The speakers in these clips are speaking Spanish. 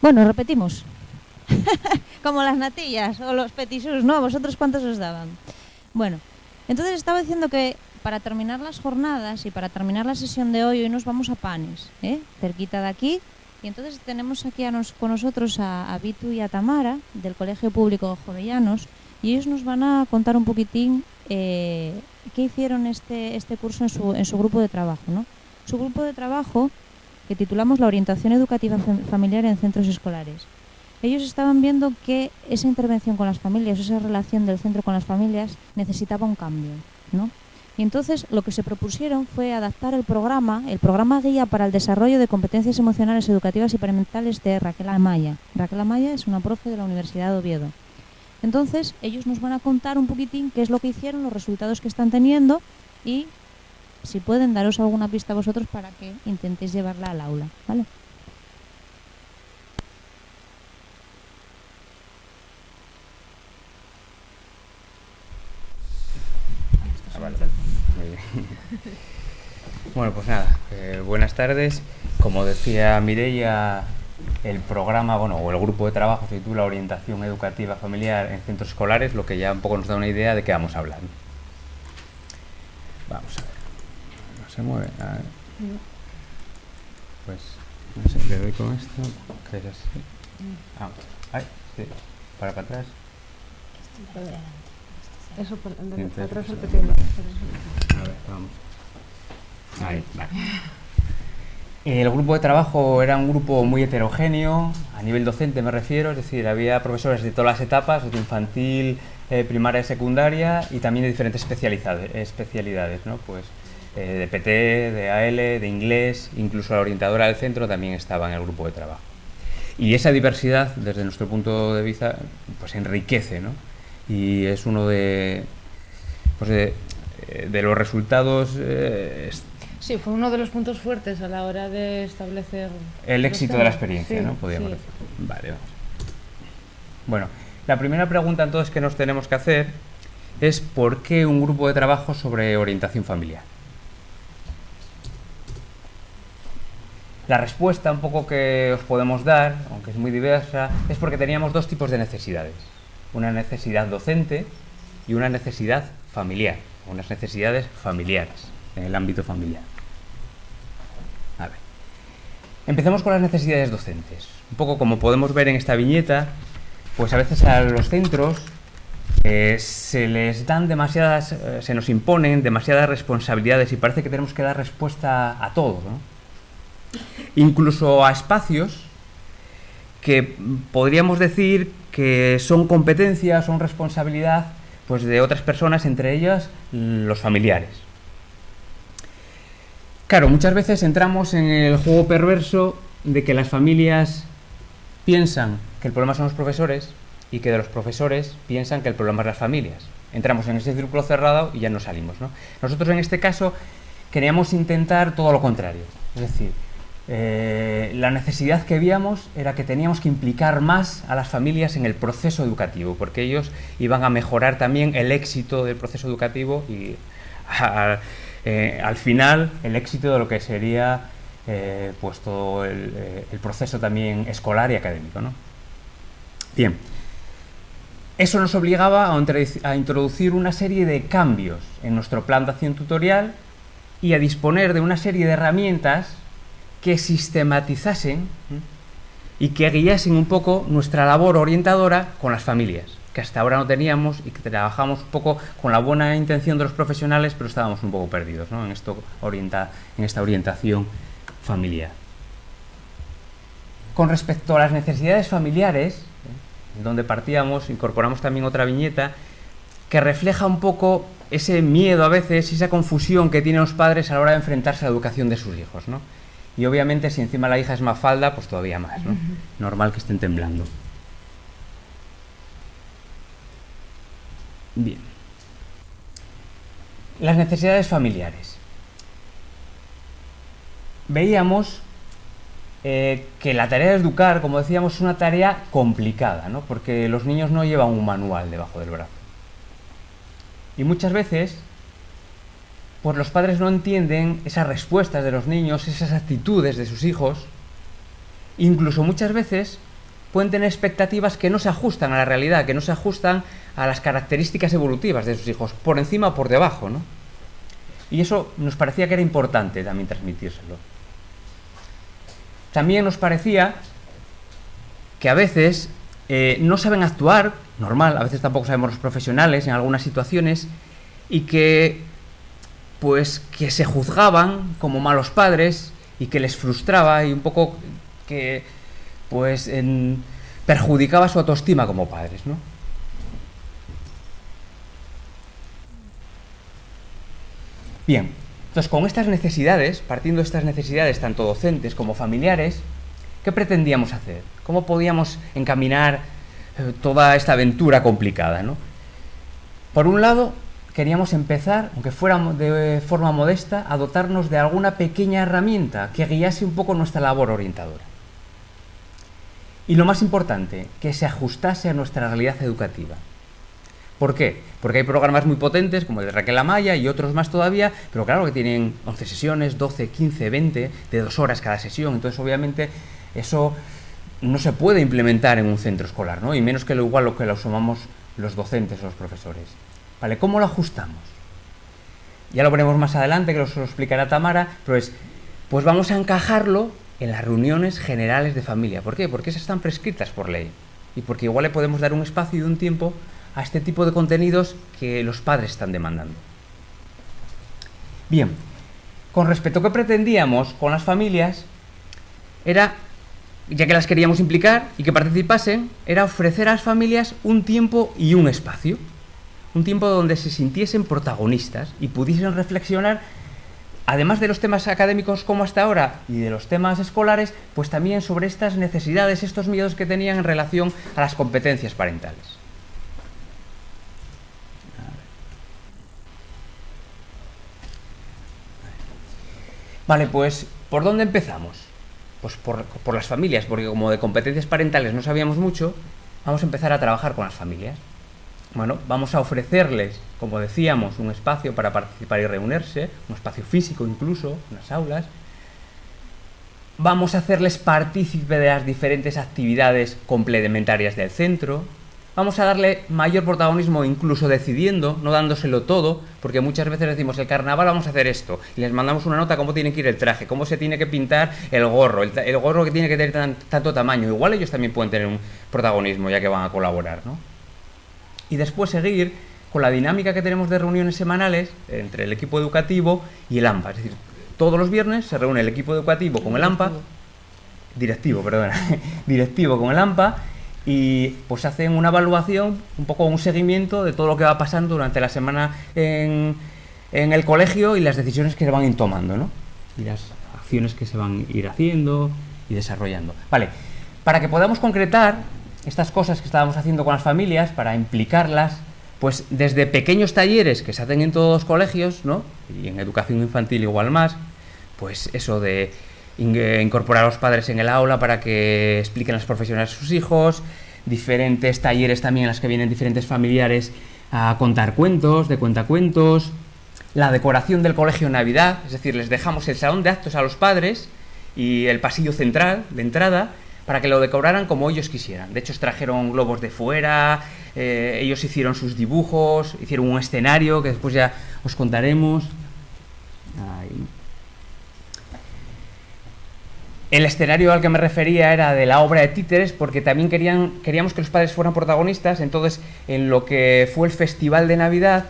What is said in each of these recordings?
Bueno, repetimos. Como las natillas o los petisús, ¿no? ¿Vosotros cuántos os daban? Bueno, entonces estaba diciendo que para terminar las jornadas y para terminar la sesión de hoy nos vamos a Panes, cerquita de aquí. Y entonces tenemos aquí con nosotros a Vitu y a Tamara, del Colegio Público de Jovellanos, y ellos nos van a contar un poquitín qué hicieron este curso en su grupo de trabajo, ¿no? Su grupo de trabajo, que titulamos La orientación educativa familiar en centros escolares. Ellos estaban viendo que esa intervención con las familias, esa relación del centro con las familias, necesitaba un cambio, ¿no? Y entonces lo que se propusieron fue adaptar el programa guía para el desarrollo de competencias emocionales, educativas y parental de Raquel Amaya. Raquel Amaya es una profe de la Universidad de Oviedo. Entonces ellos nos van a contar un poquitín qué es lo que hicieron, los resultados que están teniendo y si pueden daros alguna pista a vosotros para que intentéis llevarla al aula, ¿vale? Vale. Muy bien. Bueno, pues nada, buenas tardes. Como decía Mireia, el programa, o el grupo de trabajo se titula Orientación Educativa Familiar en Centros Escolares, lo que ya un poco nos da una idea de qué vamos a hablar. Vamos a ver. No se mueve. A ver. Pues, no sé, le doy con esto, que es así. Vamos. Ay, sí. Para atrás. Eso por atrás el pequeño. A ver, vamos. Ahí, vale. El grupo de trabajo era un grupo muy heterogéneo, a nivel docente me refiero, es decir, había profesores de todas las etapas, de infantil, primaria y secundaria, y también de diferentes especialidades, ¿no? Pues de PT, de AL, de inglés, incluso la orientadora del centro también estaba en el grupo de trabajo. Y esa diversidad, desde nuestro punto de vista, pues enriquece, ¿no? Y es uno de los resultados. Sí, fue uno de los puntos fuertes a la hora de establecer el éxito de la experiencia, sí, ¿no? Podríamos sí. decir. Vale, vamos. Bueno, la primera pregunta entonces que nos tenemos que hacer es ¿por qué un grupo de trabajo sobre orientación familiar? La respuesta un poco que os podemos dar, aunque es muy diversa, es porque teníamos dos tipos de necesidades. Una necesidad docente y una necesidad familiar, unas necesidades familiares, en el ámbito familiar. A ver. Empecemos con las necesidades docentes. Un poco como podemos ver en esta viñeta, pues a veces a los centros se les dan demasiadas, se nos imponen demasiadas responsabilidades y parece que tenemos que dar respuesta a todo, ¿no? Incluso a espacios que podríamos decir que son competencias, son responsabilidad pues de otras personas, entre ellas los familiares. Claro, muchas veces entramos en el juego perverso de que las familias piensan que el problema son los profesores y que de los profesores piensan que el problema es las familias. Entramos en ese círculo cerrado y ya no salimos, ¿no? Nosotros en este caso queríamos intentar todo lo contrario, es decir, la necesidad que víamos era que teníamos que implicar más a las familias en el proceso educativo, porque ellos iban a mejorar también el éxito del proceso educativo y al final el éxito de lo que sería pues todo el proceso también escolar y académico, ¿no? Bien, eso nos obligaba a introducir una serie de cambios en nuestro plan de acción tutorial y a disponer de una serie de herramientas que sistematizasen y que guiasen un poco nuestra labor orientadora con las familias, que hasta ahora no teníamos y que trabajamos un poco con la buena intención de los profesionales, pero estábamos un poco perdidos, ¿no? en esta orientación familiar. Con respecto a las necesidades familiares, donde partíamos, incorporamos también otra viñeta que refleja un poco ese miedo a veces, esa confusión que tienen los padres a la hora de enfrentarse a la educación de sus hijos, ¿no? Y obviamente si encima la hija es Mafalda, pues todavía más, ¿no? Normal que estén temblando. Bien. Las necesidades familiares. Veíamos que la tarea de educar, como decíamos, es una tarea complicada, ¿no? Porque los niños no llevan un manual debajo del brazo. Y muchas veces pues los padres no entienden esas respuestas de los niños, esas actitudes de sus hijos, incluso muchas veces pueden tener expectativas que no se ajustan a la realidad, que no se ajustan a las características evolutivas de sus hijos, por encima o por debajo, ¿no? Y eso nos parecía que era importante también transmitírselo. También nos parecía que a veces no saben actuar, normal, a veces tampoco sabemos los profesionales en algunas situaciones, y que pues que se juzgaban como malos padres y que les frustraba y un poco que pues perjudicaba su autoestima como padres, ¿no? Bien, entonces con estas necesidades, partiendo de estas necesidades tanto docentes como familiares, ¿qué pretendíamos hacer? ¿Cómo podíamos encaminar toda esta aventura complicada, ¿no? Por un lado, queríamos empezar, aunque fuera de forma modesta, a dotarnos de alguna pequeña herramienta que guiase un poco nuestra labor orientadora. Y lo más importante, que se ajustase a nuestra realidad educativa. ¿Por qué? Porque hay programas muy potentes, como el de Raquel Amaya y otros más todavía, pero claro que tienen 11 sesiones, 12, 15, 20, de 2 horas cada sesión. Entonces, obviamente, eso no se puede implementar en un centro escolar, ¿no? Y menos que lo igual lo que lo sumamos los docentes o los profesores. ¿Vale? ¿Cómo lo ajustamos? Ya lo veremos más adelante, que os lo explicará Tamara, pero pues vamos a encajarlo en las reuniones generales de familia. ¿Por qué? Porque esas están prescritas por ley. Y porque igual le podemos dar un espacio y un tiempo a este tipo de contenidos que los padres están demandando. Bien, con respecto a qué pretendíamos con las familias, era, ya que las queríamos implicar y que participasen, era ofrecer a las familias un tiempo y un espacio. Un tiempo donde se sintiesen protagonistas y pudiesen reflexionar, además de los temas académicos como hasta ahora y de los temas escolares, pues también sobre estas necesidades, estos miedos que tenían en relación a las competencias parentales. Vale, pues, ¿por dónde empezamos? Pues por las familias, porque como de competencias parentales no sabíamos mucho, vamos a empezar a trabajar con las familias. Bueno, vamos a ofrecerles, como decíamos, un espacio para participar y reunirse, un espacio físico incluso, unas aulas. Vamos a hacerles partícipe de las diferentes actividades complementarias del centro. Vamos a darle mayor protagonismo, incluso decidiendo, no dándoselo todo, porque muchas veces decimos, el carnaval vamos a hacer esto, y les mandamos una nota cómo tiene que ir el traje, cómo se tiene que pintar el gorro que tiene que tener tanto tamaño. Igual ellos también pueden tener un protagonismo, ya que van a colaborar, ¿no? Y después seguir con la dinámica que tenemos de reuniones semanales entre el equipo educativo y el AMPA. Es decir, todos los viernes se reúne el equipo educativo con el AMPA, directivo con el AMPA, y pues hacen una evaluación, un poco un seguimiento de todo lo que va pasando durante la semana en el colegio y las decisiones que se van a ir tomando, ¿no? Y las acciones que se van a ir haciendo y desarrollando. Vale, para que podamos concretar estas cosas que estábamos haciendo con las familias, para implicarlas, pues desde pequeños talleres que se hacen en todos los colegios, ¿no? Y en educación infantil igual más, pues eso de incorporar a los padres en el aula para que expliquen las profesionales a sus hijos, diferentes talleres también en los que vienen diferentes familiares a contar cuentos, de cuentacuentos, la decoración del colegio en Navidad, es decir, les dejamos el salón de actos a los padres y el pasillo central de entrada, para que lo decoraran como ellos quisieran. De hecho, trajeron globos de fuera, ellos hicieron sus dibujos, hicieron un escenario que después ya os contaremos. Ahí. El escenario al que me refería era de la obra de títeres, porque también queríamos que los padres fueran protagonistas. Entonces, en lo que fue el Festival de Navidad,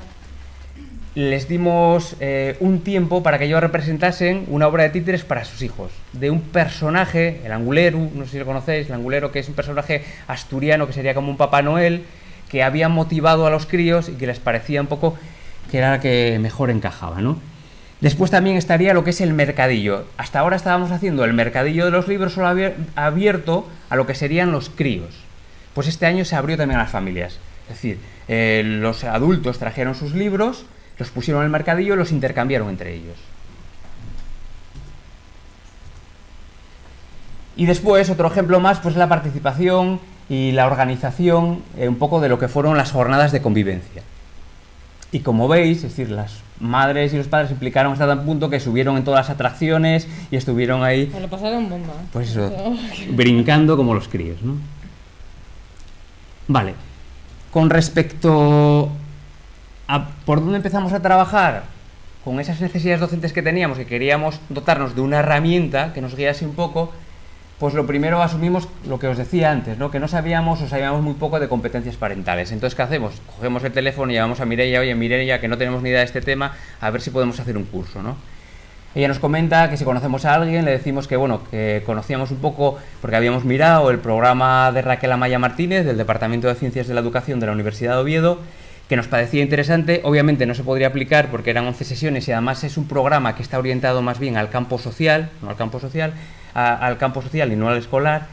les dimos un tiempo para que ellos representasen una obra de títeres para sus hijos, de un personaje, el Angulero, no sé si lo conocéis, el Angulero, que es un personaje asturiano que sería como un Papá Noel, que había motivado a los críos y que les parecía un poco que era la que mejor encajaba, ¿no? Después también estaría lo que es el mercadillo. Hasta ahora estábamos haciendo el mercadillo de los libros solo abierto a lo que serían los críos. Pues este año se abrió también a las familias. Es decir, los adultos trajeron sus libros, los pusieron en el mercadillo y los intercambiaron entre ellos. Y después, otro ejemplo más, pues la participación y la organización un poco de lo que fueron las jornadas de convivencia. Y como veis, es decir, las madres y los padres se implicaron hasta tal punto que subieron en todas las atracciones y estuvieron ahí, Me lo pasaron bomba. pues eso, brincando como los críos, ¿no? Vale. Con respecto a por dónde empezamos a trabajar con esas necesidades docentes que teníamos, que queríamos dotarnos de una herramienta que nos guiase un poco, pues lo primero asumimos lo que os decía antes, ¿no? Que no sabíamos o sabíamos muy poco de competencias parentales. Entonces, ¿qué hacemos? Cogemos el teléfono y llamamos a Mireia, oye, Mireia, que no tenemos ni idea de este tema, a ver si podemos hacer un curso, ¿no? Ella nos comenta que si conocemos a alguien, le decimos que, bueno, que conocíamos un poco, porque habíamos mirado el programa de Raquel Amaya Martínez, del Departamento de Ciencias de la Educación de la Universidad de Oviedo, que nos parecía interesante. Obviamente no se podría aplicar porque eran 11 sesiones y además es un programa que está orientado más bien al campo social, no al campo social, al campo social y no al escolar,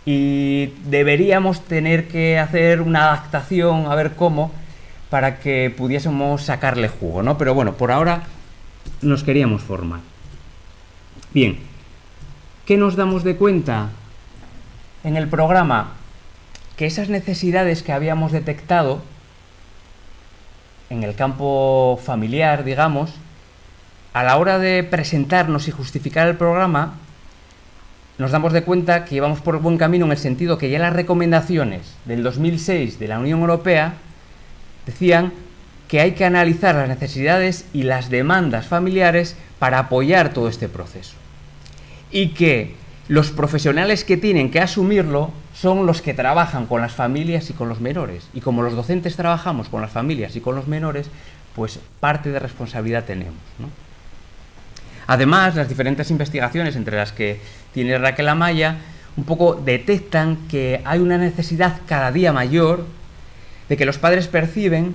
y deberíamos tener que hacer una adaptación, a ver cómo, para que pudiésemos sacarle jugo, ¿no? Pero bueno, por ahora nos queríamos formar. Bien, ¿qué nos damos de cuenta en el programa? Que esas necesidades que habíamos detectado en el campo familiar, digamos, a la hora de presentarnos y justificar el programa, nos damos de cuenta que íbamos por buen camino en el sentido que ya las recomendaciones del 2006 de la Unión Europea decían que hay que analizar las necesidades y las demandas familiares para apoyar todo este proceso. Y que los profesionales que tienen que asumirlo son los que trabajan con las familias y con los menores. Y como los docentes trabajamos con las familias y con los menores, pues parte de responsabilidad tenemos, ¿no? Además, las diferentes investigaciones, entre las que tiene Raquel Amaya, un poco detectan que hay una necesidad cada día mayor de que los padres perciben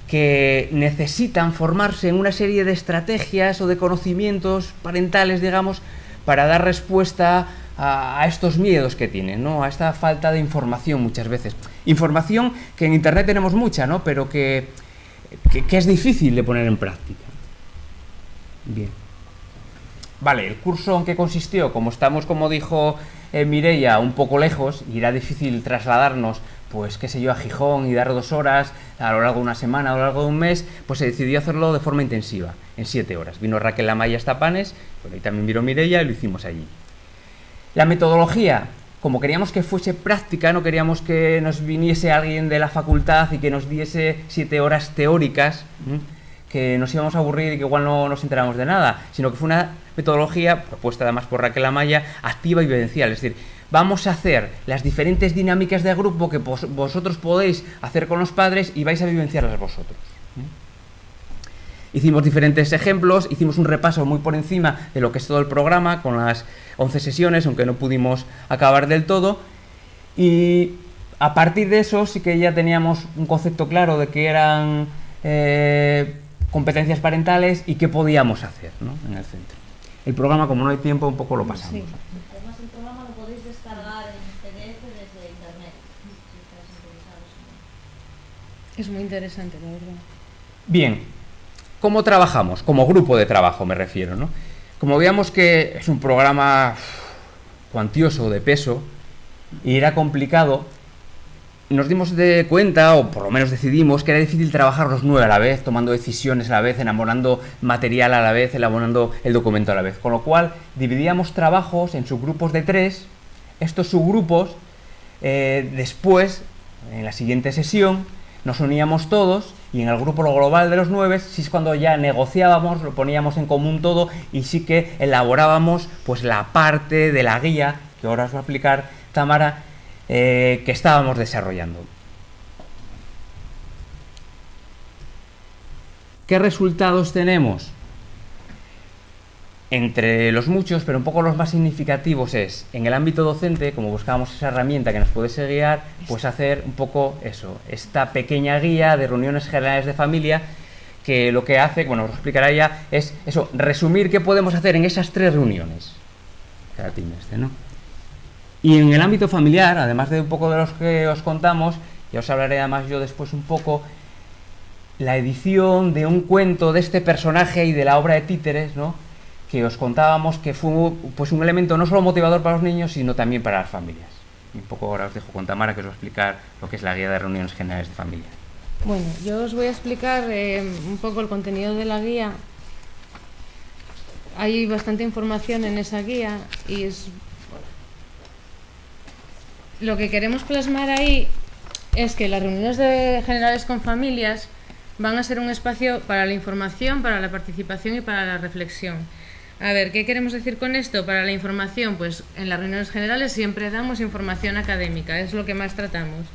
que necesitan formarse en una serie de estrategias o de conocimientos parentales, digamos, para dar respuesta a estos miedos que tienen, ¿no? A esta falta de información muchas veces. Información que en Internet tenemos mucha, ¿no? Pero que es difícil de poner en práctica. Bien. Vale, el curso en qué consistió, como estamos, como dijo Mireia, un poco lejos, y era difícil trasladarnos, pues qué sé yo, a Gijón y dar 2 horas a lo largo de una semana, a lo largo de un mes, pues se decidió hacerlo de forma intensiva, en 7 horas. Vino Raquel Amaya hasta Panes, bueno, y también vino Mireia y lo hicimos allí. La metodología, como queríamos que fuese práctica, no queríamos que nos viniese alguien de la facultad y que nos diese 7 horas teóricas, que nos íbamos a aburrir y que igual no nos enteramos de nada, sino que fue una metodología propuesta además por Raquel Amaya, activa y vivencial. Es decir, vamos a hacer las diferentes dinámicas de grupo que vosotros podéis hacer con los padres y vais a vivenciarlas vosotros. Hicimos diferentes ejemplos, hicimos un repaso muy por encima de lo que es todo el programa, con las 11 sesiones, aunque no pudimos acabar del todo, y a partir de eso sí que ya teníamos un concepto claro de que eran competencias parentales y qué podíamos hacer, ¿no? En el centro. El programa, como no hay tiempo, un poco lo pasamos. Sí. Además, el programa lo podéis descargar en PDF desde internet, si estáis interesados. Es muy interesante, la verdad. Bien, ¿cómo trabajamos? Como grupo de trabajo me refiero, ¿no? Como veíamos que es un programa cuantioso, de peso, y era complicado, nos dimos de cuenta, o por lo menos decidimos, que era difícil trabajar los 9 a la vez, tomando decisiones a la vez, elaborando material a la vez, elaborando el documento a la vez. Con lo cual, dividíamos trabajos en subgrupos de 3. Estos subgrupos, después, en la siguiente sesión, nos uníamos todos, y en el grupo global de los 9, sí es cuando ya negociábamos, lo poníamos en común todo, y sí que elaborábamos pues la parte de la guía, que ahora os va a explicar Tamara, que estábamos desarrollando. ¿Qué resultados tenemos? Entre los muchos, pero un poco los más significativos es, en el ámbito docente, como buscábamos esa herramienta que nos pudiese guiar, pues hacer un poco eso, esta pequeña guía de reuniones generales de familia, que lo que hace, bueno, os lo explicará ella, es eso, resumir qué podemos hacer en esas 3 reuniones. Cada trimestre, ¿no? Y en el ámbito familiar, además de un poco de los que os contamos, ya os hablaré además yo después un poco, la edición de un cuento de este personaje y de la obra de títeres, ¿no? Que os contábamos que fue pues un elemento no solo motivador para los niños, sino también para las familias. Y un poco ahora os dejo con Tamara, que os va a explicar lo que es la guía de reuniones generales de familia. Bueno, yo os voy a explicar un poco el contenido de la guía. Hay bastante información en esa guía y lo que queremos plasmar ahí es que las reuniones generales con familias van a ser un espacio para la información, para la participación y para la reflexión. A ver, ¿qué queremos decir con esto? Para la información, pues en las reuniones generales siempre damos información académica, es lo que más tratamos.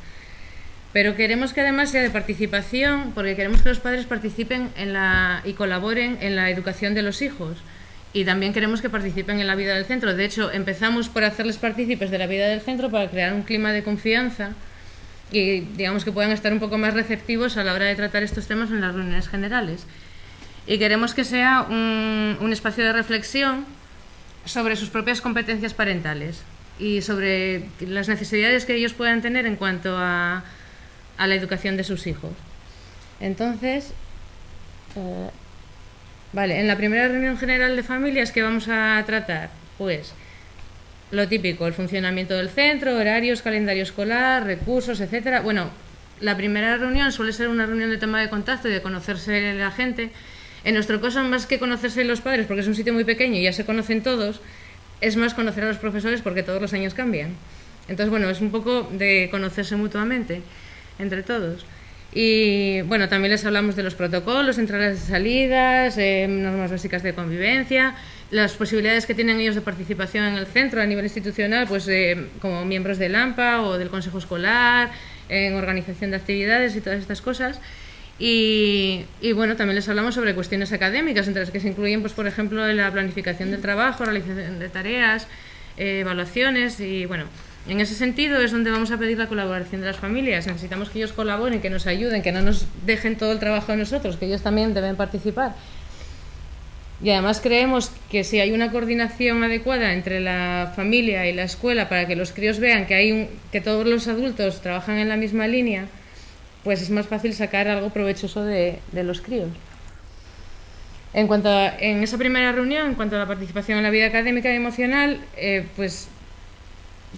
Pero queremos que además sea de participación, porque queremos que los padres participen y colaboren en la educación de los hijos. Y también queremos que participen en la vida del centro. De hecho, empezamos por hacerles partícipes de la vida del centro para crear un clima de confianza y digamos que puedan estar un poco más receptivos a la hora de tratar estos temas en las reuniones generales. Y queremos que sea un espacio de reflexión sobre sus propias competencias parentales y sobre las necesidades que ellos puedan tener en cuanto a la educación de sus hijos. Entonces, vale, en la primera reunión general de familias, ¿qué vamos a tratar? Pues lo típico, el funcionamiento del centro, horarios, calendario escolar, recursos, etcétera. Bueno, la primera reunión suele ser una reunión de toma de contacto y de conocerse la gente. En nuestro caso, más que conocerse los padres, porque es un sitio muy pequeño y ya se conocen todos, es más conocer a los profesores porque todos los años cambian. Entonces, bueno, es un poco de conocerse mutuamente entre todos. Y bueno, también les hablamos de los protocolos, entradas y salidas, normas básicas de convivencia, las posibilidades que tienen ellos de participación en el centro a nivel institucional, pues como miembros del AMPA o del Consejo Escolar, en organización de actividades y todas estas cosas. Y bueno, también les hablamos sobre cuestiones académicas, entre las que se incluyen, pues por ejemplo, la planificación del trabajo, realización de tareas, evaluaciones y bueno. En ese sentido es donde vamos a pedir la colaboración de las familias. Necesitamos que ellos colaboren, que nos ayuden, que no nos dejen todo el trabajo a nosotros, que ellos también deben participar. Y además creemos que si hay una coordinación adecuada entre la familia y la escuela para que los críos vean que todos los adultos trabajan en la misma línea, pues es más fácil sacar algo provechoso de los críos. En esa primera reunión, en cuanto a la participación en la vida académica y emocional, pues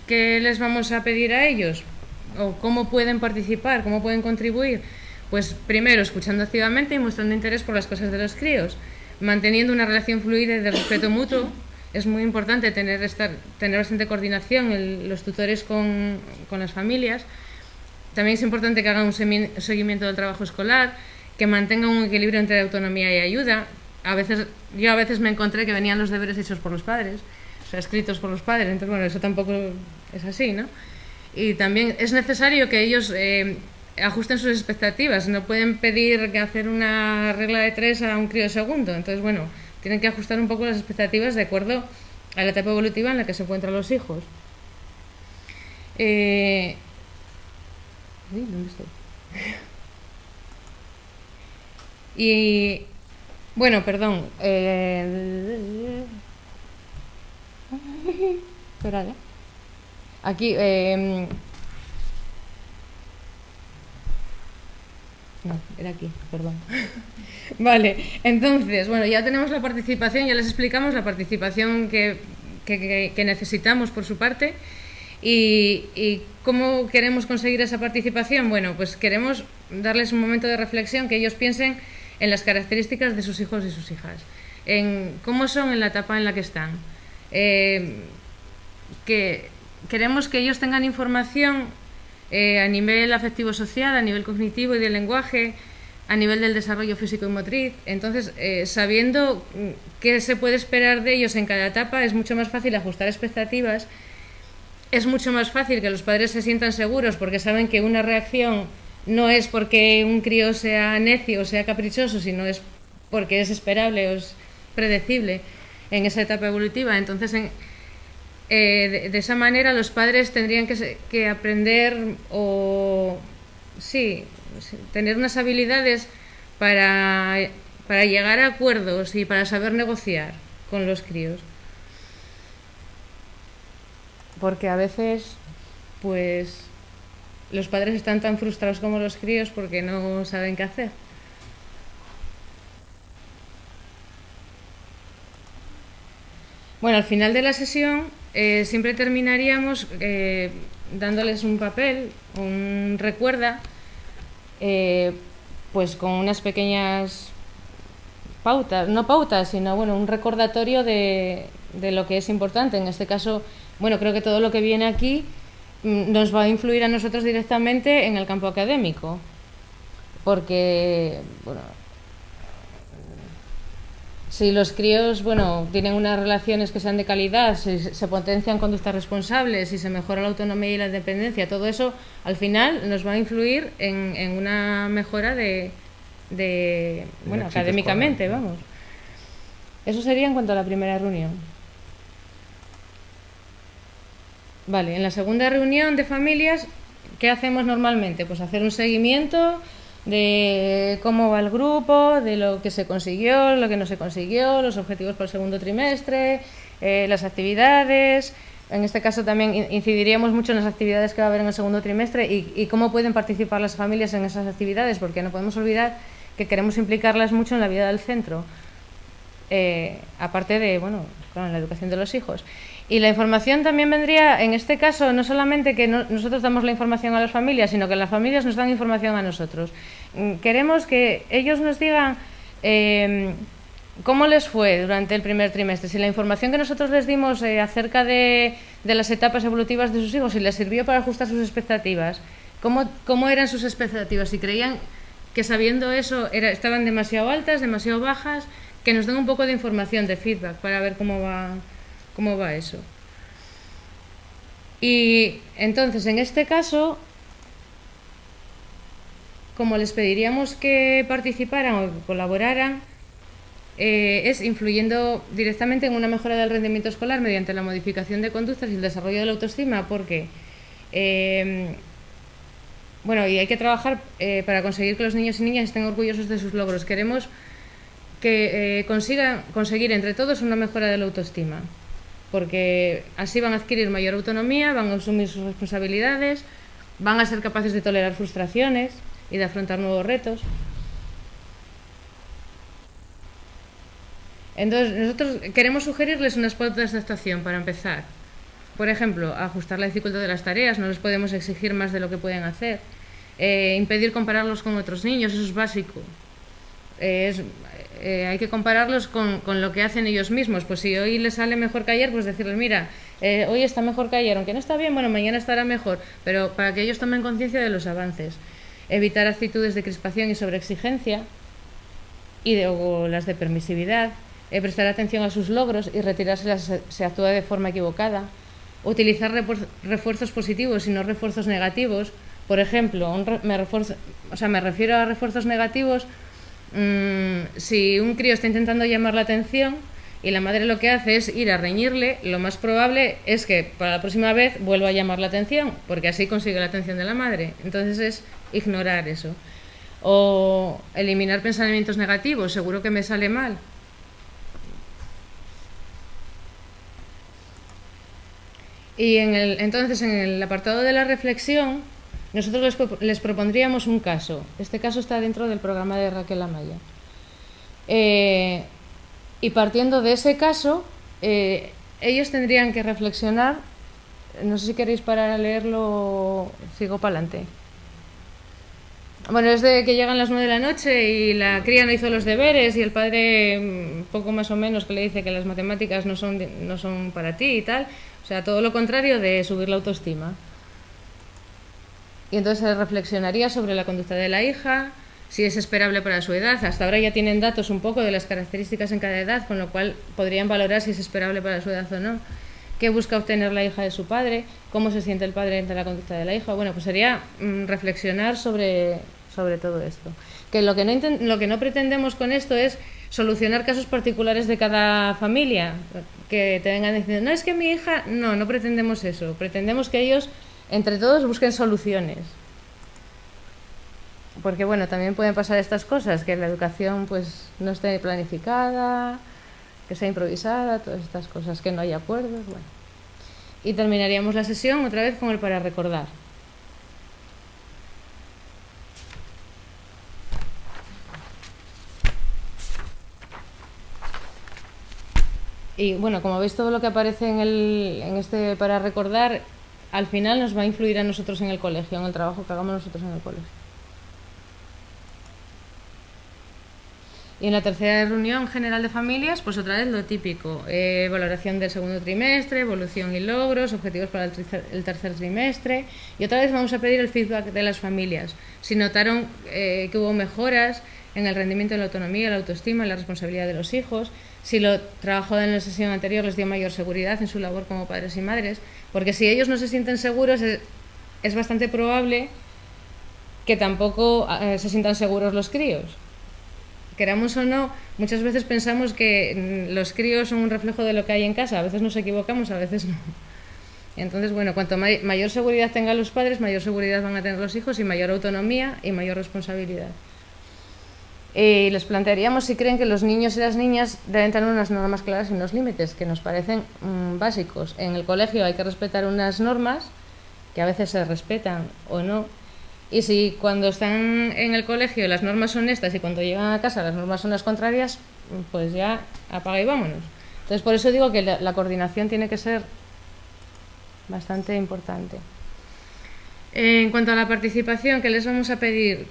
¿qué les vamos a pedir a ellos? ¿O cómo pueden participar? ¿Cómo pueden contribuir? Pues primero, escuchando activamente y mostrando interés por las cosas de los críos, manteniendo una relación fluida y de respeto mutuo. Es muy importante tener bastante coordinación los tutores con las familias. También es importante que hagan un seguimiento del trabajo escolar, que mantengan un equilibrio entre autonomía y ayuda. Yo a veces me encontré que venían los deberes hechos por los padres, o sea, escritos por los padres, entonces bueno, eso tampoco es así, ¿no? Y también es necesario que ellos ajusten sus expectativas, no pueden pedir que hacer una regla de 3 a un crío de segundo, entonces bueno, tienen que ajustar un poco las expectativas de acuerdo a la etapa evolutiva en la que se encuentran los hijos. ¿Dónde estoy? Y bueno, perdón. Esperad, aquí. No, era aquí, perdón. Vale, entonces, bueno, ya tenemos la participación, ya les explicamos la participación que necesitamos por su parte. ¿Y cómo queremos conseguir esa participación? Bueno, pues queremos darles un momento de reflexión, que ellos piensen en las características de sus hijos y sus hijas, en cómo son en la etapa en la que están. Que queremos que ellos tengan información a nivel afectivo-social, a nivel cognitivo y del lenguaje, a nivel del desarrollo físico y motriz. Entonces, sabiendo qué se puede esperar de ellos en cada etapa, es mucho más fácil ajustar expectativas. Es mucho más fácil que los padres se sientan seguros porque saben que una reacción no es porque un crío sea necio o sea caprichoso, sino es porque es esperable o es predecible en esa etapa evolutiva. Entonces, de esa manera los padres tendrían que aprender tener unas habilidades para llegar a acuerdos y para saber negociar con los críos. Porque a veces, pues, los padres están tan frustrados como los críos porque no saben qué hacer. Bueno, al final de la sesión siempre terminaríamos dándoles un papel, un recuerda, pues con unas pequeñas pautas, no pautas, sino bueno, un recordatorio de lo que es importante. En este caso, bueno, creo que todo lo que viene aquí nos va a influir a nosotros directamente en el campo académico, porque, bueno, si los críos, bueno, tienen unas relaciones que sean de calidad, si se potencian conductas responsables, si se mejora la autonomía y la independencia, todo eso al final nos va a influir en una mejora bueno, académicamente, vamos. Eso sería en cuanto a la primera reunión. Vale, en la segunda reunión de familias, ¿qué hacemos normalmente? Pues hacer un seguimiento de cómo va el grupo, de lo que se consiguió, lo que no se consiguió, los objetivos para el segundo trimestre, las actividades. En este caso también incidiríamos mucho en las actividades que va a haber en el segundo trimestre y cómo pueden participar las familias en esas actividades, porque no podemos olvidar que queremos implicarlas mucho en la vida del centro, aparte de, bueno, claro, en la educación de los hijos. Y la información también vendría, en este caso, no solamente que nosotros damos la información a las familias, sino que las familias nos dan información a nosotros. Queremos que ellos nos digan cómo les fue durante el primer trimestre, si la información que nosotros les dimos acerca de las etapas evolutivas de sus hijos, si les sirvió para ajustar sus expectativas, cómo eran sus expectativas, si creían que sabiendo eso estaban demasiado altas, demasiado bajas, que nos den un poco de información, de feedback, para ver cómo va eso. Y entonces, en este caso, como les pediríamos que participaran o que colaboraran, es influyendo directamente en una mejora del rendimiento escolar mediante la modificación de conductas y el desarrollo de la autoestima, porque bueno, y hay que trabajar para conseguir que los niños y niñas estén orgullosos de sus logros. Queremos que consigan conseguir entre todos una mejora de la autoestima, porque así van a adquirir mayor autonomía, van a asumir sus responsabilidades, van a ser capaces de tolerar frustraciones y de afrontar nuevos retos. Entonces, nosotros queremos sugerirles unas pautas de actuación para empezar. Por ejemplo, ajustar la dificultad de las tareas, no les podemos exigir más de lo que pueden hacer. Impedir compararlos con otros niños, eso es básico. Hay que compararlos con lo que hacen ellos mismos. Pues si hoy les sale mejor que ayer, pues decirles, mira, hoy está mejor que ayer, aunque no está bien, bueno, mañana estará mejor, pero para que ellos tomen conciencia de los avances. Evitar actitudes de crispación y sobreexigencia, o las de permisividad. Prestar atención a sus logros y retirarse si se actúa de forma equivocada. Utilizar refuerzos positivos y no refuerzos negativos. Por ejemplo, me refiero a refuerzos negativos. Si un crío está intentando llamar la atención y la madre lo que hace es ir a reñirle, lo más probable es que para la próxima vez vuelva a llamar la atención, porque así consigue la atención de la madre. Entonces es ignorar eso. O eliminar pensamientos negativos, seguro que me sale mal. Y entonces en el apartado de la reflexión, nosotros les propondríamos un caso. Este caso está dentro del programa de Raquel Amaya. Y partiendo de ese caso, ellos tendrían que reflexionar. No sé si queréis parar a leerlo o sigo para adelante. Bueno, es de que llegan las 9 de la noche y la cría no hizo los deberes y el padre, poco más o menos, que le dice que las matemáticas no son para ti y tal. O sea, todo lo contrario de subir la autoestima. Y entonces se reflexionaría sobre la conducta de la hija, si es esperable para su edad. Hasta ahora ya tienen datos un poco de las características en cada edad, con lo cual podrían valorar si es esperable para su edad o no. ¿Qué busca obtener la hija de su padre? ¿Cómo se siente el padre ante la conducta de la hija? Bueno, pues sería reflexionar sobre todo esto. Que lo que no pretendemos con esto es solucionar casos particulares de cada familia, que te vengan diciendo, no, es que mi hija... No pretendemos eso. Pretendemos que ellos, entre todos, busquen soluciones. Porque, bueno, también pueden pasar estas cosas, que la educación pues no esté planificada, que sea improvisada, todas estas cosas, que no haya acuerdos, bueno. Y terminaríamos la sesión otra vez con el para recordar. Y bueno, como veis, todo lo que aparece en este para recordar, al final nos va a influir a nosotros en el colegio, en el trabajo que hagamos nosotros en el colegio. Y en la tercera reunión general de familias, pues otra vez lo típico, valoración del segundo trimestre, evolución y logros, objetivos para el tercer trimestre, y otra vez vamos a pedir el feedback de las familias. Si notaron que hubo mejoras en el rendimiento de la autonomía, la autoestima, la responsabilidad de los hijos, si lo trabajado en la sesión anterior les dio mayor seguridad en su labor como padres y madres, porque si ellos no se sienten seguros es bastante probable que tampoco se sientan seguros los críos. Queramos o no, muchas veces pensamos que los críos son un reflejo de lo que hay en casa, a veces nos equivocamos, a veces no. Entonces, bueno, cuanto mayor seguridad tengan los padres, mayor seguridad van a tener los hijos y mayor autonomía y mayor responsabilidad. Y les plantearíamos si creen que los niños y las niñas deben tener unas normas claras y unos límites que nos parecen básicos. En el colegio hay que respetar unas normas que a veces se respetan o no. Y si cuando están en el colegio las normas son estas y cuando llegan a casa las normas son las contrarias, pues ya apaga y vámonos. Entonces por eso digo que la coordinación tiene que ser bastante importante. En cuanto a la participación, ¿qué les vamos a pedir?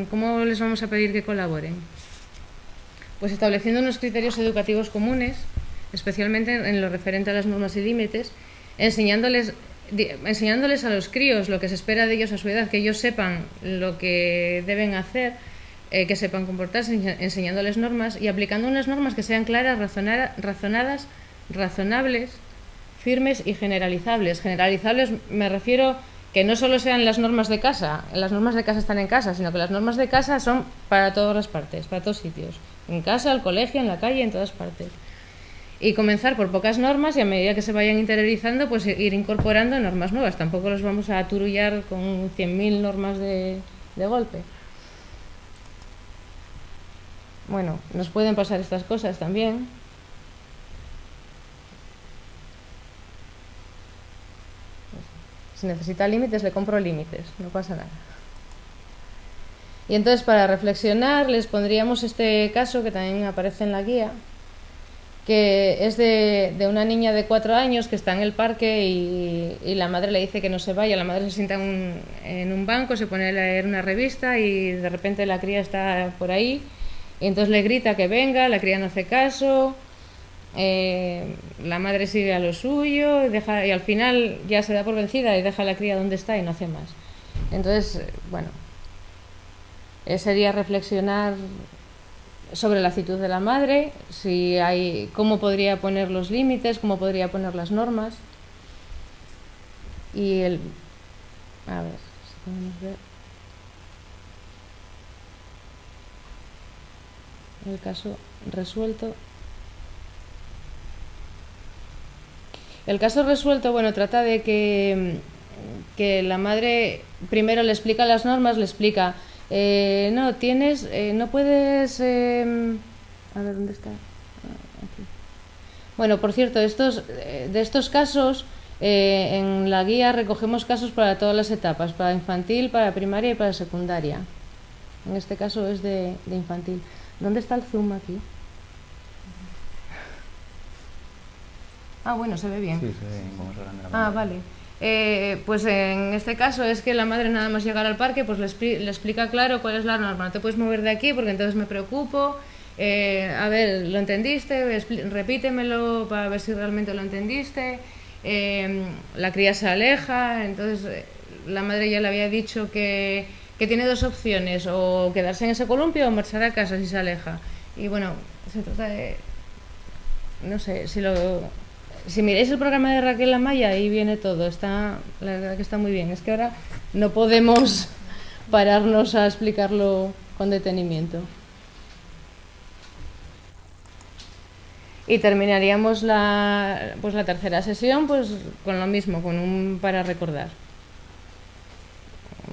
¿Cómo les vamos a pedir que colaboren? Pues estableciendo unos criterios educativos comunes, especialmente en lo referente a las normas y límites, enseñándoles a los críos lo que se espera de ellos a su edad, que ellos sepan lo que deben hacer, que sepan comportarse, enseñándoles normas y aplicando unas normas que sean claras, razonadas, razonables, firmes y generalizables. Generalizables me refiero que no solo sean las normas de casa están en casa, sino que las normas de casa son para todas las partes, para todos sitios, en casa, al colegio, en la calle, en todas partes. Y comenzar por pocas normas y a medida que se vayan interiorizando, pues ir incorporando normas nuevas. Tampoco los vamos a aturullar con 100.000 normas de golpe. Bueno, nos pueden pasar estas cosas también. Si necesita límites, le compro límites, no pasa nada. Y entonces para reflexionar les pondríamos este caso que también aparece en la guía, que es de una niña de 4 años que está en el parque y la madre le dice que no se vaya. La madre se sienta en un banco, se pone a leer una revista y de repente la cría está por ahí y entonces le grita que venga, la cría no hace caso. La madre sigue a lo suyo y al final ya se da por vencida y deja a la cría donde está y no hace más. Entonces, bueno, sería reflexionar sobre la actitud de la madre, cómo podría poner los límites, cómo podría poner las normas. Y a ver si podemos ver el caso resuelto. El caso resuelto, bueno, trata de que la madre primero le explica las normas, le explica, no puedes, a ver, ¿dónde está? Aquí. Bueno, por cierto, de estos casos, en la guía recogemos casos para todas las etapas, para infantil, para primaria y para secundaria. En este caso es de infantil. ¿Dónde está el zoom aquí? Ah, bueno, se ve bien. Sí, se ve bien, vamos a hablar de la pantalla. Vale. Pues en este caso es que la madre nada más llegar al parque pues le explica claro cuál es la norma. No te puedes mover de aquí porque entonces me preocupo. A ver, ¿lo entendiste? Repítemelo para ver si realmente lo entendiste. La cría se aleja, entonces la madre ya le había dicho que tiene 2 opciones, o quedarse en ese columpio o marchar a casa si se aleja. Y bueno, se trata de... No sé, si miráis el programa de Raquel Amaya, ahí viene todo, la verdad que está muy bien. Es que ahora no podemos pararnos a explicarlo con detenimiento. Y terminaríamos la tercera sesión pues con lo mismo, con para recordar.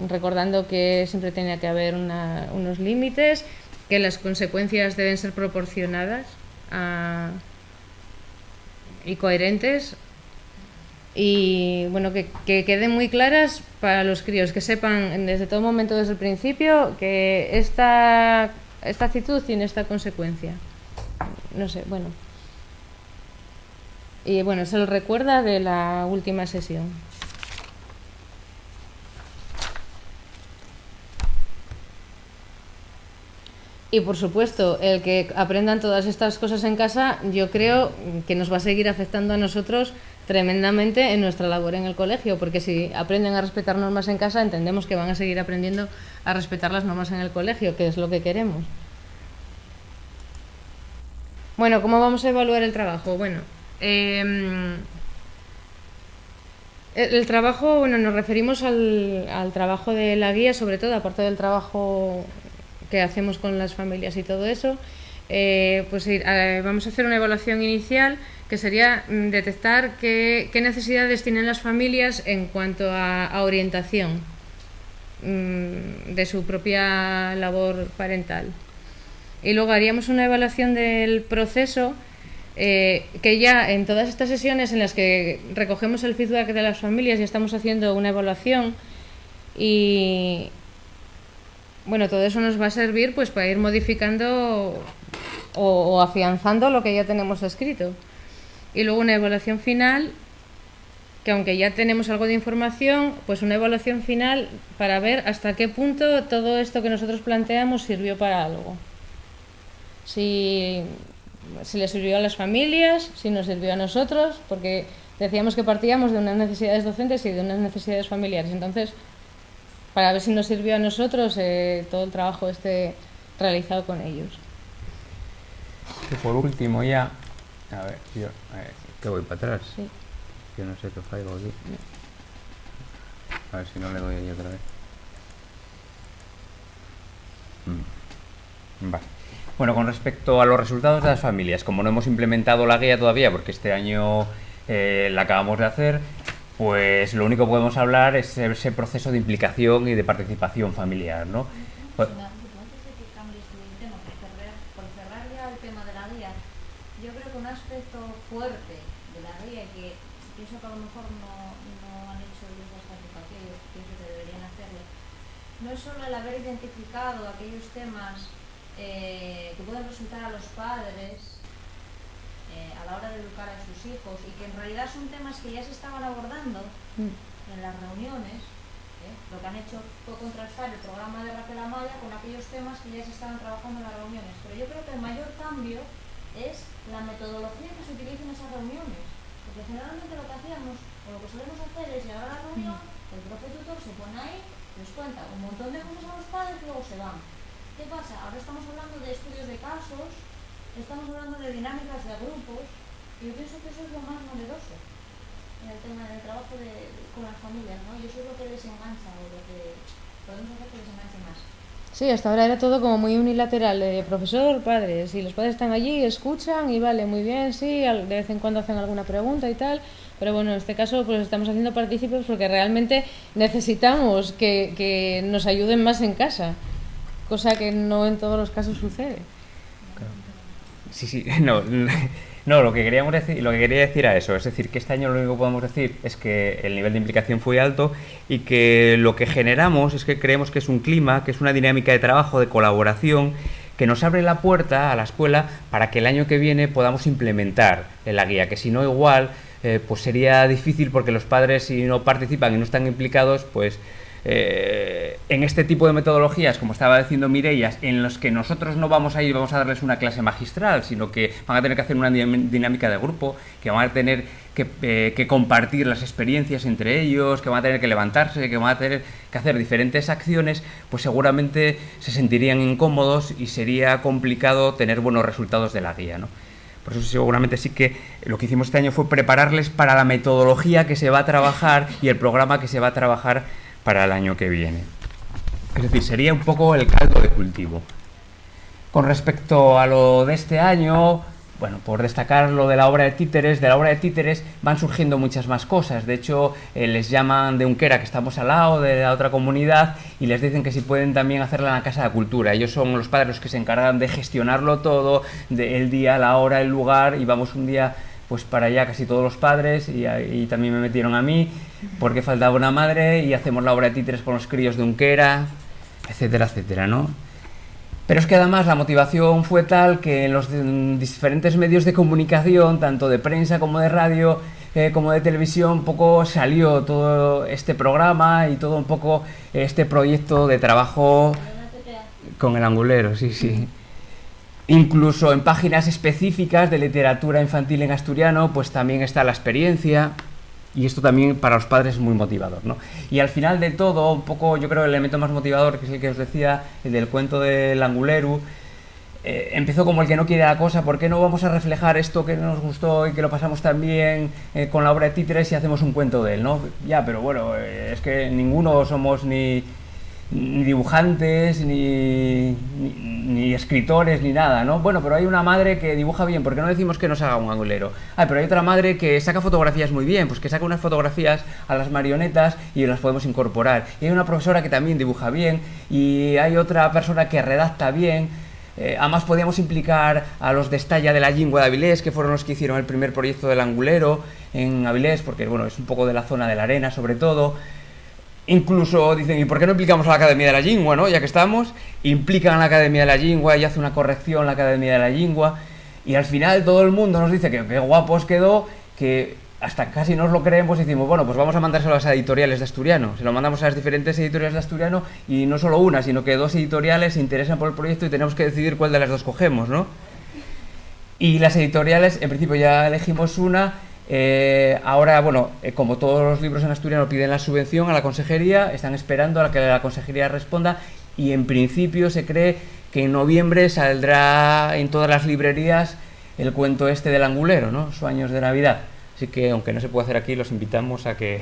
Recordando que siempre tenía que haber unos límites, que las consecuencias deben ser proporcionadas y coherentes, y bueno, que queden muy claras para los críos, que sepan desde todo momento, desde el principio, que esta actitud tiene esta consecuencia. No sé, bueno. Y bueno, se lo recuerda de la última sesión. Y por supuesto, el que aprendan todas estas cosas en casa, yo creo que nos va a seguir afectando a nosotros tremendamente en nuestra labor en el colegio, porque si aprenden a respetar normas en casa, entendemos que van a seguir aprendiendo a respetar las normas en el colegio, que es lo que queremos. Bueno, ¿cómo vamos a evaluar el trabajo? Bueno, el trabajo, bueno, nos referimos al trabajo de la guía, sobre todo, aparte del trabajo que hacemos con las familias y todo eso. Vamos a hacer una evaluación inicial que sería detectar qué necesidades tienen las familias en cuanto a orientación de su propia labor parental. Y luego haríamos una evaluación del proceso, que ya en todas estas sesiones en las que recogemos el feedback de las familias ya estamos haciendo una evaluación, y bueno, todo eso nos va a servir pues para ir modificando o afianzando lo que ya tenemos escrito. Y luego una evaluación final, que aunque ya tenemos algo de información, pues una evaluación final para ver hasta qué punto todo esto que nosotros planteamos sirvió para algo. Si le sirvió a las familias, si nos sirvió a nosotros, porque decíamos que partíamos de unas necesidades docentes y de unas necesidades familiares. Entonces, para ver si nos sirvió a nosotros todo el trabajo realizado con ellos. Y por último ya, a ver, que voy para atrás. Sí. Yo no sé qué fallo aquí. A ver si no le doy ahí otra vez. Vale. Bueno, con respecto a los resultados de las familias, como no hemos implementado la guía todavía, porque este año la acabamos de hacer, pues lo único que podemos hablar es ese proceso de implicación y de participación familiar, ¿no? Pues, antes de que cambies de tema, por cerrar ya el tema de la guía, yo creo que un aspecto fuerte de la guía, que pienso que a lo mejor no han hecho ellos bastante papel, pienso que deberían hacerlo, no es solo el haber identificado aquellos temas que pueden resultar a los padres a la hora de educar a sus hijos, y que en realidad son temas que ya se estaban abordando en las reuniones. Lo que han hecho fue contrastar el programa de Raquel Amaya con aquellos temas que ya se estaban trabajando en las reuniones. Pero yo creo que el mayor cambio es la metodología que se utiliza en esas reuniones, porque generalmente lo que hacíamos o lo que solemos hacer es llegar a la reunión, el profe tutor se pone ahí, les cuenta un montón de cosas a los padres y luego se van. ¿Qué pasa? Ahora estamos hablando de estudios de casos, estamos hablando de dinámicas de grupos, y yo pienso que eso es lo más novedoso en el tema del trabajo con las familias, ¿no? Y eso es lo que les engancha, o lo que podemos hacer que les enganche más. Sí, hasta ahora era todo como muy unilateral, profesor, padres, y los padres están allí, escuchan y vale, muy bien, sí, de vez en cuando hacen alguna pregunta y tal, pero bueno, en este caso pues estamos haciendo partícipes porque realmente necesitamos que nos ayuden más en casa, cosa que no en todos los casos sucede. Sí, no, lo que quería decir a eso, es decir, que este año lo único que podemos decir es que el nivel de implicación fue alto, y que lo que generamos es que creemos que es un clima, que es una dinámica de trabajo, de colaboración, que nos abre la puerta a la escuela para que el año que viene podamos implementar la guía, que si no igual pues sería difícil, porque los padres, si no participan y no están implicados, pues en este tipo de metodologías, como estaba diciendo Mireia, en los que nosotros no vamos a darles una clase magistral, sino que van a tener que hacer una dinámica de grupo, que van a tener que compartir las experiencias entre ellos, que van a tener que levantarse, que van a tener que hacer diferentes acciones, pues seguramente se sentirían incómodos y sería complicado tener buenos resultados de la guía, ¿no? Por eso seguramente sí que lo que hicimos este año fue prepararles para la metodología que se va a trabajar y el programa que se va a trabajar para el año que viene. Es decir, sería un poco el caldo de cultivo. Con respecto a lo de este año, bueno, por destacar lo de la obra de títeres van surgiendo muchas más cosas. De hecho, les llaman de Unquera, que estamos al lado de la otra comunidad, y les dicen que si pueden también hacerla en la Casa de Cultura. Ellos son los padres los que se encargan de gestionarlo todo, el día, la hora, el lugar, y vamos un día pues para allá casi todos los padres, y también me metieron a mí porque faltaba una madre, y hacemos la obra de títeres con los críos de Unquera, etcétera, etcétera, ¿no? Pero es que además la motivación fue tal que en los diferentes medios de comunicación, tanto de prensa como de radio, como de televisión, un poco salió todo este programa y todo un poco este proyecto de trabajo con el Angulero, sí. Incluso en páginas específicas de literatura infantil en asturiano, pues también está la experiencia, y esto también para los padres es muy motivador, ¿no? Y al final de todo, un poco, yo creo, el elemento más motivador, que es el que os decía, el del cuento del Anguleru, empezó como el que no quiere la cosa. ¿Por qué no vamos a reflejar esto que nos gustó y que lo pasamos tan bien con la obra de títeres y hacemos un cuento de él, ¿no? Ya, pero bueno, es que ninguno somos ni dibujantes, ni escritores, ni nada, ¿no? Bueno, pero hay una madre que dibuja bien, ¿por qué no decimos que nos haga un angulero? Ah, pero hay otra madre que saca fotografías muy bien, pues que saca unas fotografías a las marionetas y las podemos incorporar. Y hay una profesora que también dibuja bien, y hay otra persona que redacta bien. Además podíamos implicar a los de Estalla de la Llingua de Avilés, que fueron los que hicieron el primer proyecto del angulero en Avilés, porque bueno, es un poco de la zona de la arena sobre todo. Incluso dicen, ¿y por qué no implicamos a la Academia de la Llingua, no? Ya que estamos, implican a la Academia de la Llingua y hace una corrección la Academia de la Llingua, y al final todo el mundo nos dice que qué guapos quedó, que hasta casi nos lo creemos y decimos, bueno, pues vamos a mandárselo a las editoriales de asturiano. Se lo mandamos a las diferentes editoriales de asturiano, y no solo una, sino que 2 editoriales se interesan por el proyecto y tenemos que decidir cuál de las 2 cogemos, ¿no? Y las editoriales, en principio ya elegimos una. Ahora, bueno, como todos los libros en asturiano piden la subvención a la consejería, están esperando a que la consejería responda, y en principio se cree que en noviembre saldrá en todas las librerías el cuento este del angulero, ¿no? Sueños de Navidad. Así que, aunque no se puede hacer aquí, los invitamos a que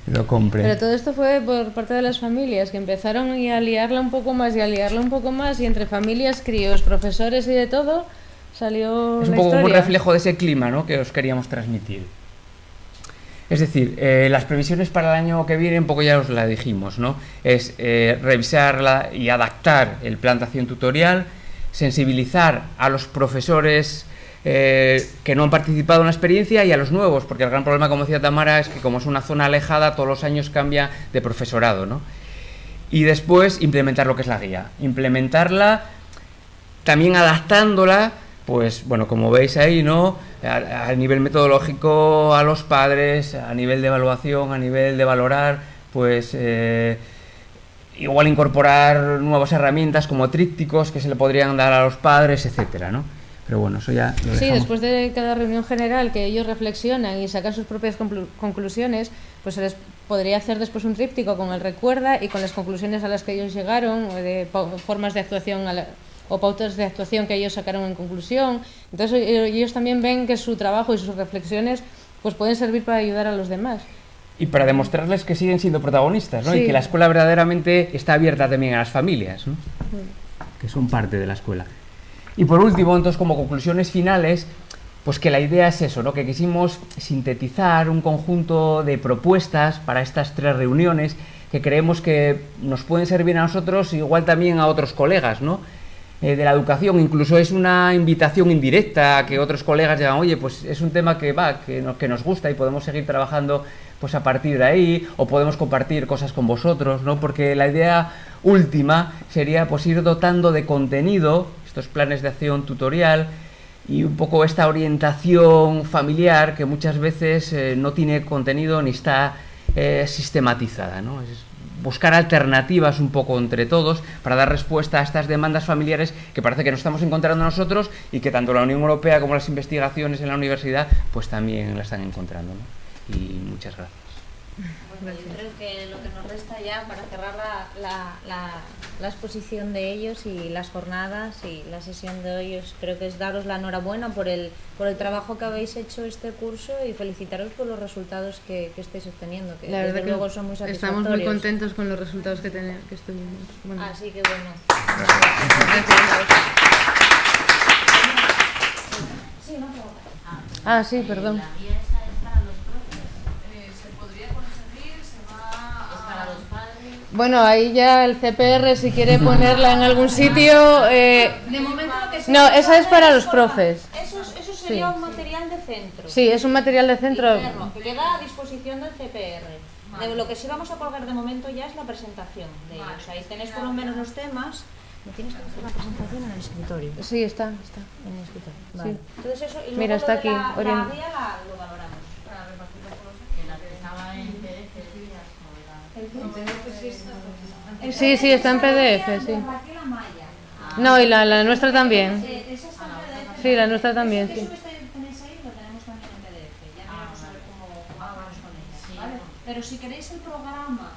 lo compren. Pero todo esto fue por parte de las familias, que empezaron a liarla un poco más, y entre familias, críos, profesores y de todo, salió es un la poco historia. un reflejo de ese clima, ¿no?, que os queríamos transmitir. Es decir, las previsiones para el año que viene, un poco ya os la dijimos, ¿no? Es revisar y adaptar el plan de acción tutorial, sensibilizar a los profesores que no han participado en la experiencia y a los nuevos, porque el gran problema, como decía Tamara, es que como es una zona alejada, todos los años cambia de profesorado, ¿no? Y después implementar lo que es la guía, implementarla también adaptándola, pues bueno, como veis ahí, ¿no?, a nivel metodológico a los padres, a nivel de evaluación, a nivel de valorar, pues igual incorporar nuevas herramientas como trípticos que se le podrían dar a los padres, etcétera, ¿no? Pero bueno, eso ya lo dejamos. Sí, después de cada reunión general que ellos reflexionan y sacan sus propias conclusiones, pues se les podría hacer después un tríptico con el recuerda y con las conclusiones a las que ellos llegaron, de formas de actuación o pautas de actuación que ellos sacaron en conclusión. Entonces ellos también ven que su trabajo y sus reflexiones pues pueden servir para ayudar a los demás. Y para demostrarles que siguen siendo protagonistas, ¿no? Sí. Y que la escuela verdaderamente está abierta también a las familias, ¿no? Que son parte de la escuela. Y por último, entonces, como conclusiones finales, pues que la idea es eso, ¿no?, que quisimos sintetizar un conjunto de propuestas para estas 3 reuniones que creemos que nos pueden servir a nosotros, igual también a otros colegas, ¿no?, de la educación. Incluso es una invitación indirecta a que otros colegas digan, oye, pues es un tema que nos gusta y podemos seguir trabajando pues a partir de ahí, o podemos compartir cosas con vosotros, ¿no? Porque la idea última sería pues ir dotando de contenido estos planes de acción tutorial y un poco esta orientación familiar que muchas veces no tiene contenido ni está sistematizada, ¿no? Es buscar alternativas un poco entre todos para dar respuesta a estas demandas familiares que parece que nos estamos encontrando nosotros y que tanto la Unión Europea como las investigaciones en la universidad pues también la están encontrando, ¿no? Y muchas gracias. Bueno, yo creo que lo que nos resta ya para cerrar la exposición de ellos y las jornadas y la sesión de hoy, creo que es daros la enhorabuena por el trabajo que habéis hecho este curso y felicitaros por los resultados que estáis obteniendo, que La desde verdad luego que son muy satisfactorios. estamos muy contentos con los resultados que estuvimos. Bueno. Así que bueno. Sí, no pregunta. Ah, sí, perdón. Bueno, ahí ya el CPR, si quiere ponerla en algún sitio... De momento lo que No, esa es para los profes. Eso sería Sí. un material de centro. Sí, es un material de centro. Interno, que queda a disposición del CPR. De lo que sí vamos a colgar de momento ya es la presentación de ellos. Ahí tenéis por lo menos los temas. ¿Me tienes que hacer la presentación en el escritorio? Sí, está. En el escritorio. Sí. Vale. Entonces eso, y luego Mira, está lo de aquí, la orient- guía lo valoramos. Sí, está en PDF, sí. Aquí la malla. No, y la nuestra también. Esa está en PDF. Sí, la nuestra también, sí. Eso que tenéis ahí lo tenemos también en PDF. Ya veremos a ver cómo vamos con ella, ¿vale? Pero si queréis el programa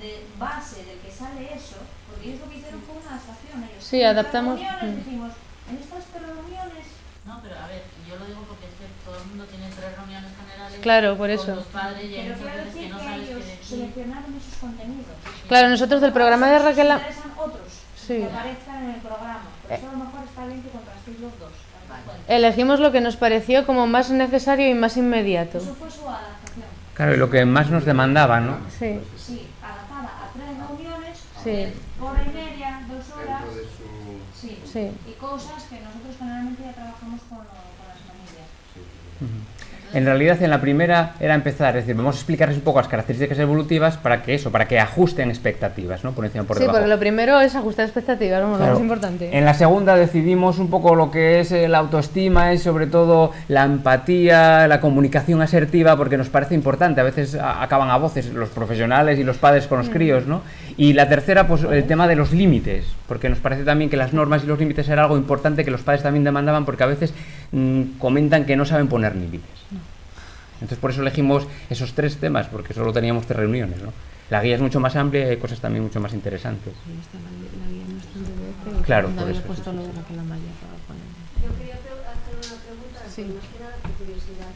de base del que sale eso, porque ellos lo que hicieron fue una adaptación. Ellos Sí, adaptamos. Dijimos, en estas 3 reuniones. No, pero a ver, yo lo digo porque es que todo el mundo tiene 3 reuniones generales. Claro, por eso. Con los padres y hay Pero muchas quiero veces decir que no que sabes ellos qué decir. seleccionaron esos contenidos. Claro, nosotros del programa de Raquel... Nos interesan otros Sí. que aparezcan en el programa. Por eso a lo mejor está bien que contrastéis los dos. Elegimos lo que nos pareció como más necesario y más inmediato. Eso fue su adaptación. Claro, y lo que más nos demandaba, ¿no? Sí, Sí, adaptada a 3 reuniones, sí, hora y media, 2 horas. Dentro de su... Sí. sí. Y cosas que nosotros generalmente ya trabajamos con las familias. En realidad, en la primera era empezar, es decir, vamos a explicarles un poco las características evolutivas para que ajusten expectativas, ¿no? Por encima, por Sí, debajo. porque lo primero es ajustar expectativas, vamos, lo Claro. más importante. En la segunda decidimos un poco lo que es la autoestima y sobre todo la empatía, la comunicación asertiva, porque nos parece importante. A veces acaban a voces los profesionales y los padres con los críos, ¿no? Y la tercera, pues el tema de los límites, porque nos parece también que las normas y los límites era algo importante que los padres también demandaban, porque a veces comentan que no saben poner límites. Entonces por eso elegimos esos 3 temas, porque solo teníamos 3 reuniones, ¿no? La guía es mucho más amplia y hay cosas también mucho más interesantes. Claro, por eso. puesto lo de Raquel Amaya para poner. Yo quería hacer una pregunta, Sí. más que nada por curiosidad.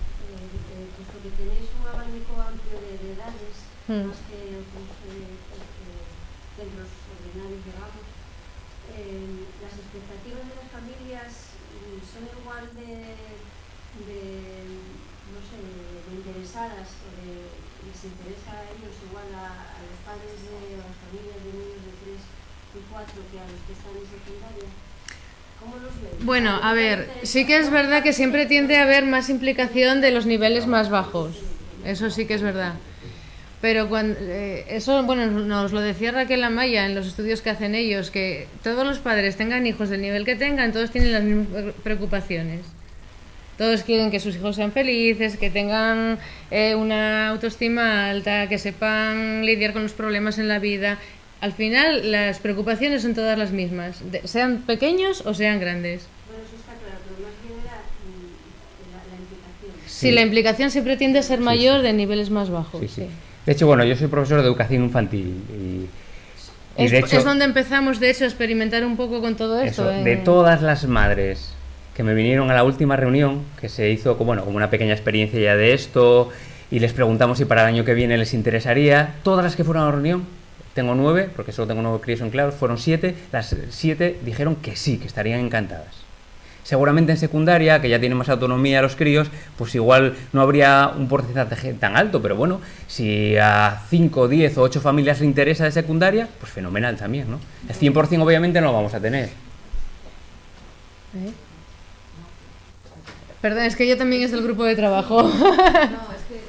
Puesto que tenéis un abanico amplio de edades, más que otros centros ordinarios, digamos, las expectativas de las familias son igual no sé, de interesadas, o les interesa a ellos igual a los padres de las familias de niños de 3 y 4 que a los que están en secundaria. ¿Cómo los veis? Bueno, a ver, sí que es verdad que siempre tiende a haber más implicación de los niveles más bajos. Eso sí que es verdad. Pero cuando, eso, bueno, nos lo decía Raquel Amaya en los estudios que hacen ellos, que todos los padres tengan hijos del nivel que tengan, todos tienen las mismas preocupaciones. Todos quieren que sus hijos sean felices, que tengan una autoestima alta, que sepan lidiar con los problemas en la vida. Al final, las preocupaciones son todas las mismas, sean pequeños o sean grandes. Bueno, eso está claro, pero más bien era la implicación. Sí, la implicación siempre tiende a ser mayor de niveles más bajos. Sí, sí. Sí. De hecho, bueno, yo soy profesor de educación infantil y Es, de hecho, es donde empezamos, de hecho, a experimentar un poco con todo esto. eso, de todas las madres que me vinieron a la última reunión, que se hizo como una pequeña experiencia ya de esto, y les preguntamos si para el año que viene les interesaría, todas las que fueron a la reunión, tengo 9, porque solo tengo 9 críos en claros, fueron 7, las 7 dijeron que sí, que estarían encantadas. Seguramente en secundaria, que ya tienen más autonomía los críos, pues igual no habría un porcentaje tan alto, pero bueno, si a 5, 10 o 8 familias le interesa de secundaria, pues fenomenal también, ¿no? El 100% obviamente no lo vamos a tener. Perdón, es que yo también es del grupo de trabajo. No, es que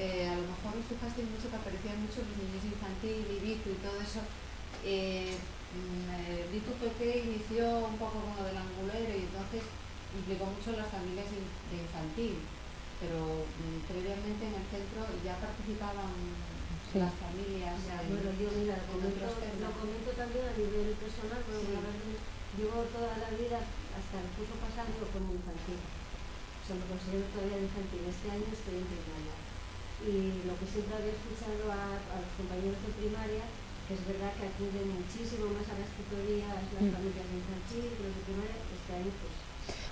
a lo mejor os fijasteis mucho que aparecían mucho los niños infantil y Vitu y todo eso. Vitu fue que inició un poco con lo del angulero y entonces implicó mucho las familias de infantil, pero previamente en el centro ya participaban las familias. Bueno, yo mira, en otros centros. lo comento también a nivel personal, porque Sí. la verdad, llevo toda la vida, hasta el curso pasado, como infantil. O sea, me considero todavía infantil. Este año estoy en primaria. Y lo que siempre había escuchado a los compañeros de primaria, que es verdad que acuden muchísimo más a las tutorías, las familias de infantil, los de primaria, este año pues...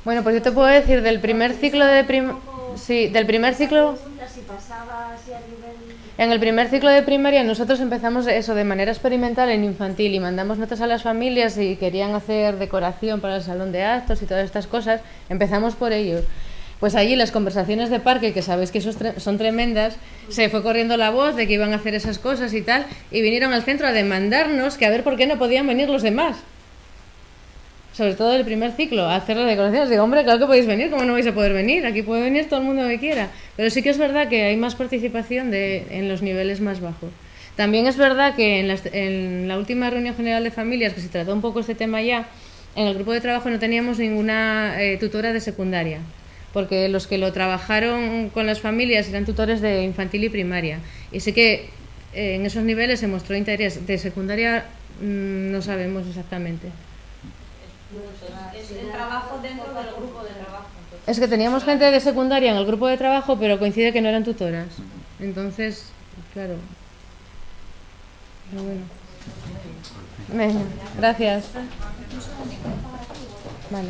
Bueno, pues yo te puedo decir del primer ciclo de del primer ciclo. Si pasaba así a nivel... En el primer ciclo de primaria nosotros empezamos eso de manera experimental en infantil y mandamos notas a las familias si querían hacer decoración para el salón de actos y todas estas cosas. Empezamos por ellos. Pues allí las conversaciones de parque, que sabéis que son tremendas, se fue corriendo la voz de que iban a hacer esas cosas y tal, y vinieron al centro a demandarnos que a ver por qué no podían venir los demás. Sobre todo el primer ciclo, a hacer las decoraciones. Digo, hombre, claro que podéis venir, ¿cómo no vais a poder venir? Aquí puede venir todo el mundo que quiera. Pero sí que es verdad que hay más participación en los niveles más bajos. También es verdad que en la última reunión general de familias, que se trató un poco este tema ya, en el grupo de trabajo no teníamos ninguna tutora de secundaria, porque los que lo trabajaron con las familias eran tutores de infantil y primaria. Y sí que en esos niveles se mostró interés. De secundaria no sabemos exactamente. Es el trabajo dentro del grupo de trabajo. Es que teníamos gente de secundaria en el grupo de trabajo, pero coincide que no eran tutoras. Entonces, claro. Pero bueno. Venga, gracias. Vale.